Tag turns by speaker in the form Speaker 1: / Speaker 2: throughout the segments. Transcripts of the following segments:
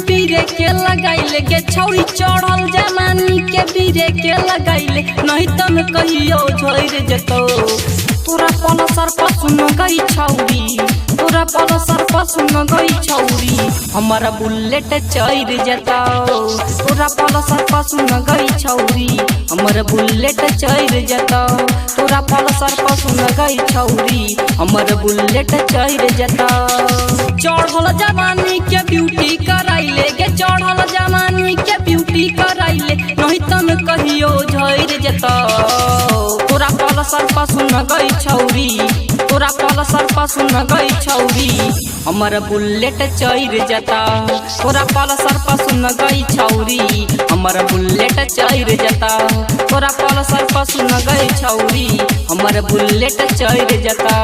Speaker 1: लगाइले के छौरी चढ़ल जमानी के बीरे के लगाइले नहीं तन कहियो झोर जतो तोरा पलसर पसुन गई छौरी तोरा पलसर पसुन गई छौरी हमारा बुलेट चढ़ जतो तोरा पलसर पसुन गई छौरी हमारा बुलेट चढ़ जतो तोरा पलसर पसुन गई छौरी हमारा बुलेट चढ़ जतो चढ़ल जवानी के ब्यूटी कराइले के चढ़ल जवानी के ब्यूटी कराइले नहीं तन कहियो झड़ जतो तोरा पलसर पसुन गई छौरी तोरा पलसर पसुन गई छौरी हमर बुलेट चढ़ जता तोरा पलसर पसुन गई छौरी हमर बुलेट चढ़ जता तोरा पलसर पसुन गई छौरी हमर बुलेट चढ़ जता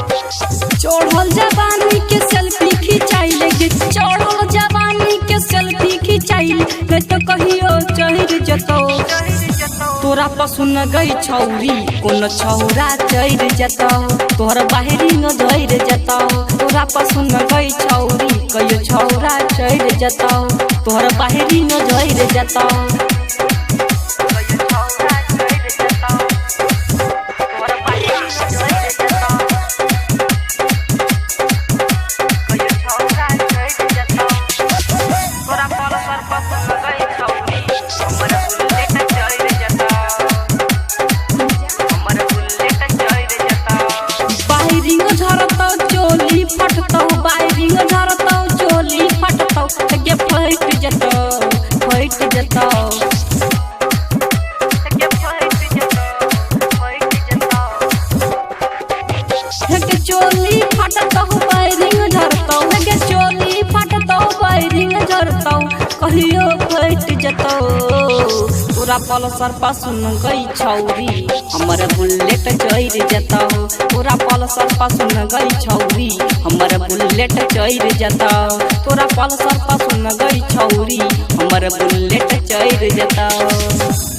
Speaker 1: चढ़ल जवानी के सेल्फी खिंचाइले गे चढ़ल जवानी के सेल्फी खिंचाइले नहीं तो कहियो चढ़ जतो तोरा पसुन गई छौरी कोन छौरा चढ़ जतो तोहर बाहरी न धर जतो तोरा पसुन गई छौरी कहियो छौरा चढ़ जतो तोहर बाहरी न धर जतो चोली फटतौ बैरिंग झरतौ गे चोली फटतौ बैरिंग झरतौ कहियो फट जतौ तोरा पलसर पसुन गई छौरी हमर बुलेट चढ़ जतौ तोरा पलसर पसुन गई छौरी हमर बुलेट चढ़ जतौ तोरा पलसर पसुन गई छौरी हमर बुलेट चढ़ जतौ।